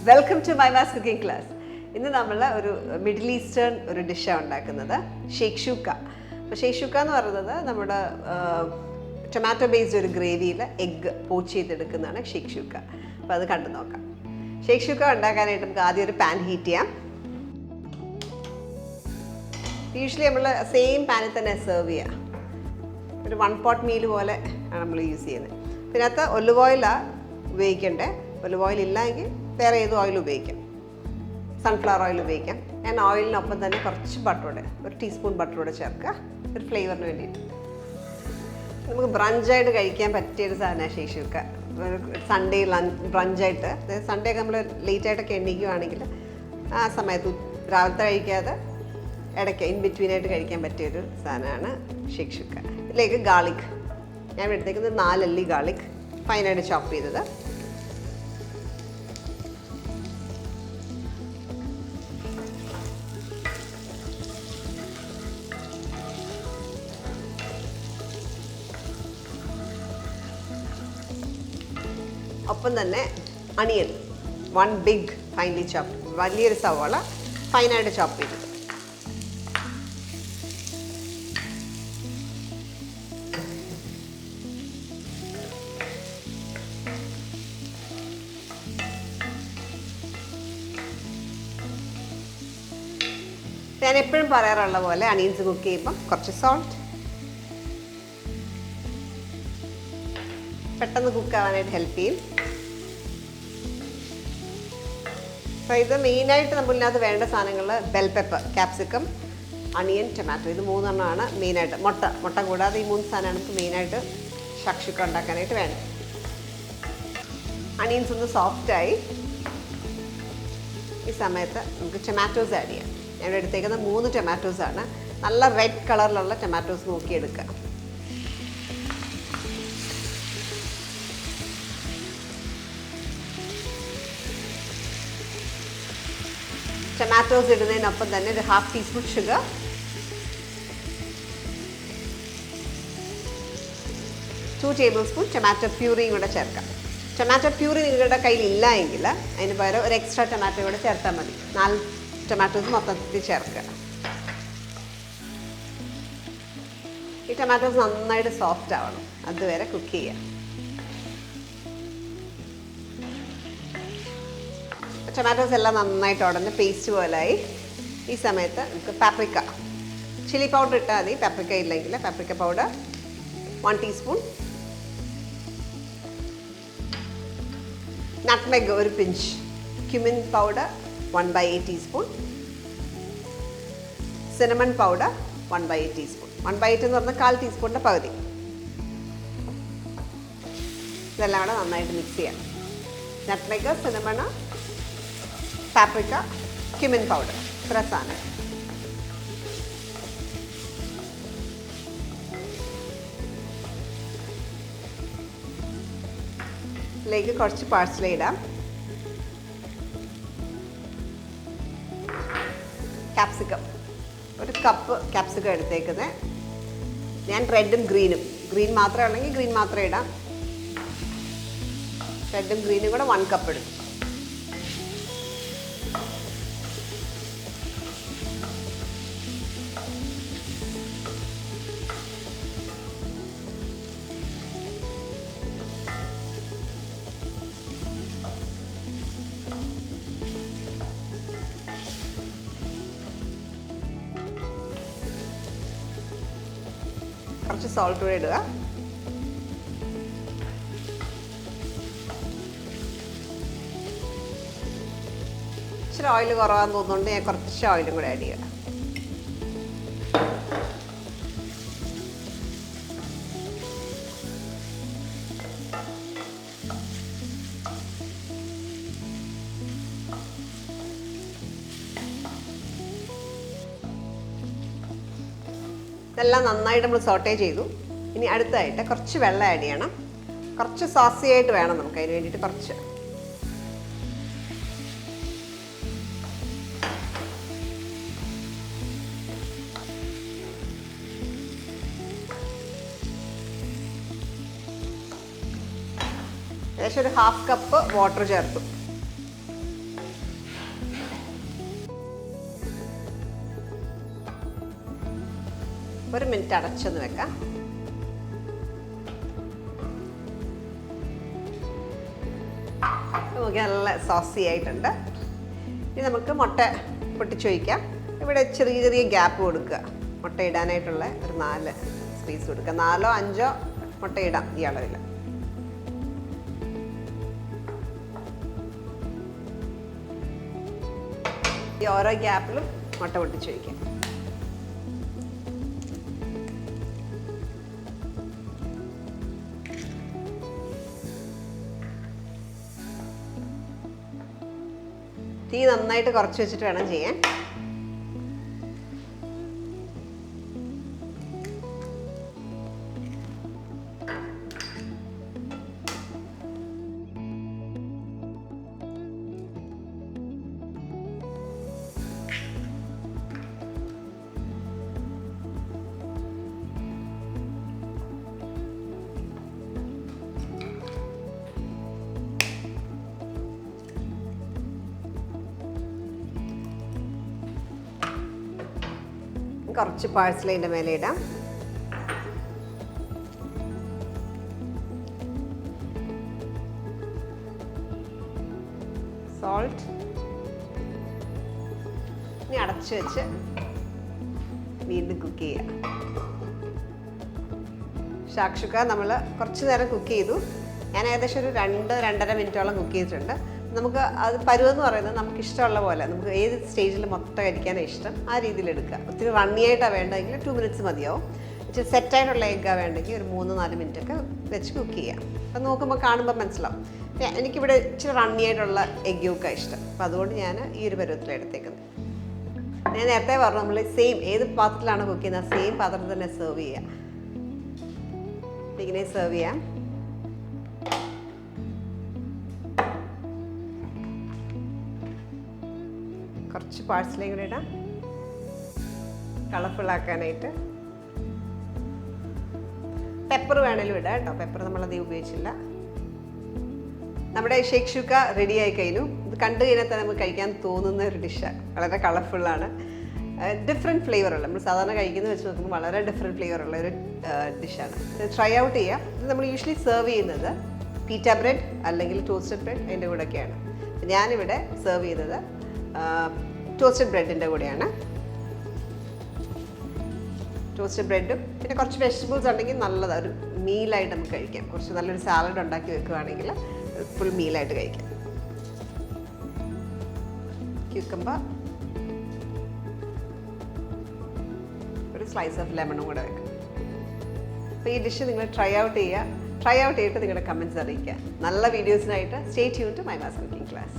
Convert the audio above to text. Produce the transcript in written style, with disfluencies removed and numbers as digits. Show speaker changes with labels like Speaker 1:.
Speaker 1: Welcome to മൈമാസ് cooking class. ഇന്ന് നമ്മൾ ഒരു മിഡിൽ ഈസ്റ്റേൺ ഒരു ഡിഷാണ് ഉണ്ടാക്കുന്നത്, ഷേക്ഷൂക്ക. അപ്പോൾ ഷേക്ഷൂക്ക എന്ന് പറയുന്നത് നമ്മുടെ ടൊമാറ്റോ ബേസ്ഡ് ഒരു ഗ്രേവിയിൽ എഗ്ഗ് പോച്ച് ചെയ്തെടുക്കുന്നതാണ് ഷേക്ഷൂക്ക. അപ്പോൾ അത് കണ്ടു നോക്കാം. ഷേക്ഷൂക്ക ഉണ്ടാക്കാനായിട്ട് നമുക്ക് ആദ്യം ഒരു പാൻ ഹീറ്റ് ചെയ്യാം. യൂഷ്വലി നമ്മൾ സെയിം പാനിൽ തന്നെ സെർവ് ചെയ്യുക. ഒരു 1 pot മീൽ പോലെ ആണ് നമ്മൾ യൂസ് ചെയ്യുന്നത്. ഇതിനകത്ത് ഒലിവ് ഓയിലാണ് ഉപയോഗിക്കേണ്ടത്. ഒലിവ് ഓയിൽ ഇല്ലെങ്കിൽ വേറെ ഏത് ഓയിൽ ഉപയോഗിക്കാം, സൺഫ്ലവർ ഓയിൽ ഉപയോഗിക്കാം. ഞാൻ ഓയിലിനൊപ്പം തന്നെ കുറച്ച് ബട്ടറോടെ, ഒരു ടീസ്പൂൺ ബട്ടറോടെ ചേർക്കുക, ഒരു ഫ്ലേവറിന് വേണ്ടിയിട്ട്. നമുക്ക് ബ്രഞ്ചായിട്ട് കഴിക്കാൻ പറ്റിയൊരു സാധനമാണ് ഷേക്ഷൂക്ക. സൺഡേ ബ്രഞ്ചായിട്ട്, അതായത് സൺഡേ ഒക്കെ നമ്മൾ ലേറ്റായിട്ടൊക്കെ എണ്ണിക്കുകയാണെങ്കിൽ ആ സമയത്ത് രാവിലത്തെ കഴിക്കാതെ ഇടയ്ക്ക് ഇൻ ബിറ്റ്വീനായിട്ട് കഴിക്കാൻ പറ്റിയൊരു സാധനമാണ് ഷേക്ഷൂക്ക. ഇതിലേക്ക് ഗാർലിക്, ഞാൻ എടുത്തേക്കുന്നത് 4 അല്ലി ഗാർലിക് ഫൈനായിട്ട് ചോപ്പ് ചെയ്തത്. ഒപ്പം തന്നെ അണിയൻ 1 ബിഗ് ഫൈൻലി ചോപ്പ്, വലിയൊരു സവാള ഫൈനായിട്ട് ചോപ്പ് ചെയ്തത്. ഞാൻ എപ്പോഴും പറയാറുള്ള പോലെ അണിയൻസ് കുക്ക് ചെയ്യുമ്പം കുറച്ച് സോൾട്ട്, പെട്ടെന്ന് കുക്കാവാനായിട്ട് ഹെൽപ്പ് ചെയ്യും. അപ്പോൾ ഇത് മെയിനായിട്ട് നമ്മളിനകത്ത് വേണ്ട സാധനങ്ങൾ bell pepper, capsicum, onion, tomato, ഇത് 3 എണ്ണമാണ് മെയിനായിട്ട്. മുട്ട കൂടാതെ ഈ 3 സാധനമാണ് നമുക്ക് മെയിനായിട്ട് ഷേക്ഷൂക്ക ഉണ്ടാക്കാനായിട്ട് വേണ്ടത്. അണിയൻസ് ഒന്ന് സോഫ്റ്റായി ഈ സമയത്ത് നമുക്ക് ടൊമാറ്റോസ് ആഡ് ചെയ്യാം. ഞാൻ എടുത്തേക്കുന്നത് 3 ടൊമാറ്റോസാണ്. നല്ല റെഡ് കളറിലുള്ള ടൊമാറ്റോസ് നോക്കിയെടുക്കുക. ടൊമാറ്റോസ് ഇടുന്നതിനൊപ്പം തന്നെ ഒരു 1/2 teaspoon sugar, 2 table spoon tomato പ്യൂറിയും കൂടെ ചേർക്കാം. ടൊമാറ്റോ പ്യൂറി നിങ്ങളുടെ കയ്യിൽ ഇല്ല എങ്കിൽ അതിന് പകരം ഒരു എക്സ്ട്രാ ടൊമാറ്റോ കൂടെ ചേർത്താൽ മതി. 4 ടൊമാറ്റോസ് മൊത്തത്തിൽ ചേർക്കുക. ഈ ടൊമാറ്റോസ് നന്നായിട്ട് സോഫ്റ്റ് ആവണം, അതുവരെ കുക്ക് ചെയ്യുക. ടൊമാറ്റോസ് എല്ലാം നന്നായിട്ട് ഉടനെ പേസ്റ്റ് പോലായി. ഈ സമയത്ത് നമുക്ക് പാപ്രിക്ക, ചില്ലി പൗഡർ ഇട്ടാൽ മതി. പാപ്രിക്ക ഇല്ലെങ്കിൽ പാപ്രിക്ക പൗഡർ 1 ടീസ്പൂൺ, നട്ട്മെഗ് ഒരു pinch, cumin powder 1/8 teaspoon, cinnamon powder 1/8 teaspoon. 1/8 എന്ന് പറഞ്ഞാൽ 1/4 ടീസ്പൂണിൻ്റെ പകുതി. ഇതെല്ലാം കൂടെ നന്നായിട്ട് മിക്സ് ചെയ്യാം. Nutmeg, cinnamon, paprika, cumin powder, ഇത്ര സാധനം. ഇതിലേക്ക് കുറച്ച് പാഴ്സലി ഇടാം. ക്യാപ്സിക്കം, ഒരു കപ്പ് ക്യാപ്സിക്കം എടുത്തേക്കുന്നത്. ഞാൻ റെഡും ഗ്രീനും, ഗ്രീൻ മാത്രമേ ഉള്ളെങ്കിൽ ഗ്രീൻ മാത്രമേ ഇടാം. റെഡും ഗ്രീനും കൂടെ 1 കപ്പ് ഇടും. കുറച്ച് സോൾട്ട് കൂടെ ഇടുക. ഇച്ചിരി ഓയിൽ കുറവാന്ന് തോന്നുന്നുണ്ട്, ഞാൻ കുറച്ച് ഓയിലും കൂടെ ആഡ് ചെയ്യുക. ഇതെല്ലാം നന്നായിട്ട് നമ്മൾ സോട്ടേ ചെയ്തു. ഇനി അടുത്തായിട്ട് കുറച്ച് വെള്ളം ആഡ് ചെയ്യണം. കുറച്ച് സോസി ആയിട്ട് വേണം നമുക്ക്, അതിന് വേണ്ടിയിട്ട് കുറച്ച്. ഏകദേശം ഒരു 1/2 കപ്പ് വാട്ടർ ചേർത്തു. 1 മിനിറ്റ് അടച്ചൊന്ന് വെക്കാം. നമുക്ക് നല്ല സോസി ആയിട്ടുണ്ട്. ഇനി നമുക്ക് മുട്ട പൊട്ടിച്ച് വയ്ക്കാം. ഇവിടെ ചെറിയ ചെറിയ ഗ്യാപ്പ് കൊടുക്കുക. മുട്ട ഇടാനായിട്ടുള്ള ഒരു 4 സ്പേസ് കൊടുക്കുക. 4ഓ 5ഓ മുട്ട ഇടാം ഈ അളവിൽ. ഈ ഓരോ ഗ്യാപ്പിലും മുട്ട പൊട്ടിച്ച് വയ്ക്കാം. തീ നന്നായിട്ട് കുറച്ച് വെച്ചിട്ട് വേണം ചെയ്യാൻ. കുറച്ച് പാഴ്സൽ അതിൻ്റെ മേലെ ഇടാം. സോൾട്ട്. ഇനി അടച്ചു വെച്ച് വീണ്ടും കുക്ക് ചെയ്യാം. ഷാക്ഷുക്ക നമ്മൾ കുറച്ച് നേരം കുക്ക് ചെയ്തു. ഞാൻ ഏകദേശം ഒരു 2-2.5 മിനിറ്റോളം കുക്ക് ചെയ്തിട്ടുണ്ട്. നമുക്ക് അത് പരുവെന്ന് പറയുന്നത് നമുക്ക് ഇഷ്ടമുള്ള പോലെ, നമുക്ക് ഏത് സ്റ്റേജിൽ മൊത്തം കഴിക്കാനാണ് ഇഷ്ടം ആ രീതിയിൽ എടുക്കുക. ഒത്തിരി റണ്ണിയായിട്ടാണ് വേണ്ടെങ്കിൽ 2 മിനിറ്റ്സ് മതിയാവും. ഇച്ചിരി സെറ്റായിട്ടുള്ള എഗ്ഗാണ് വേണ്ടെങ്കിൽ ഒരു 3-4 മിനിറ്റൊക്കെ വെച്ച് കുക്ക് ചെയ്യാം. അപ്പം നോക്കുമ്പോൾ കാണുമ്പോൾ മനസ്സിലാവും. എനിക്കിവിടെ ഇച്ചിരി റണ്ണിയായിട്ടുള്ള എഗ്ഗ് യോക്കാണ് ഇഷ്ടം. അപ്പം അതുകൊണ്ട് ഞാൻ ഈ ഒരു പരുവത്തിലാണ് എടുത്തേക്കുന്നത്. ഞാൻ നേരത്തെ പറഞ്ഞു നമ്മൾ സെയിം ഏത് പാത്രത്തിലാണ് കുക്ക് ചെയ്യുന്നത് സെയിം പാത്രത്തിൽ തന്നെ സെർവ് ചെയ്യുക. ഇങ്ങനെ സെർവ് ചെയ്യാം. കുറച്ച് പാഴ്സലേയും കൂടെ ഇടാം കളർഫുൾ ആക്കാനായിട്ട്. പെപ്പർ വേണേലും ഇടാം കേട്ടോ. പെപ്പർ നമ്മളധികം ഉപയോഗിച്ചില്ല. നമ്മുടെ ഷേക്ഷുക്ക റെഡി ആയി കഴിഞ്ഞു. ഇത് കണ്ടു കഴിഞ്ഞാൽ തന്നെ നമുക്ക് കഴിക്കാൻ തോന്നുന്ന ഒരു ഡിഷാണ്. വളരെ കളർഫുള്ളാണ്. ഡിഫറെൻറ്റ് ഫ്ലേവറുള്ള, നമ്മൾ സാധാരണ കഴിക്കുന്നത് വെച്ച് നോക്കുമ്പോൾ വളരെ ഡിഫറെൻറ്റ് ഫ്ലേവറുള്ള ഒരു ഡിഷാണ്. ഇത് ട്രൈ ഔട്ട് ചെയ്യാം. ഇത് നമ്മൾ യൂഷ്വലി സെർവ് ചെയ്യുന്നത് പീറ്റ ബ്രെഡ് അല്ലെങ്കിൽ ടോസ്റ്റഡ് ബ്രെഡ് അതിൻ്റെ കൂടെയൊക്കെയാണ്. ഞാനിവിടെ സെർവ് ചെയ്തത് ടോസ്റ്റഡ് ബ്രെഡിൻ്റെ കൂടെയാണ്. ടോസ്റ്റഡ് ബ്രെഡും പിന്നെ കുറച്ച് വെജിറ്റബിൾസ് ഉണ്ടെങ്കിൽ നല്ലതാണ്. ഒരു മീലായിട്ട് നമുക്ക് കഴിക്കാം. കുറച്ച് നല്ലൊരു സാലഡ് ഉണ്ടാക്കി വെക്കുകയാണെങ്കിൽ ഫുൾ മീലായിട്ട് കഴിക്കാം. ക്യൂക്കമ്പർ, ഒരു സ്ലൈസ് ഓഫ് ലെമണും കൂടെ വെക്കാം. അപ്പോൾ ഈ ഡിഷ് നിങ്ങൾ ട്രൈ ഔട്ട് ചെയ്യുക. ട്രൈ ഔട്ട് ചെയ്തിട്ട് നിങ്ങളുടെ കമൻറ്റ്സ് അറിയിക്കുക. നല്ല വീഡിയോസിനായിട്ട് stay tune to മൈമാസ് cooking class.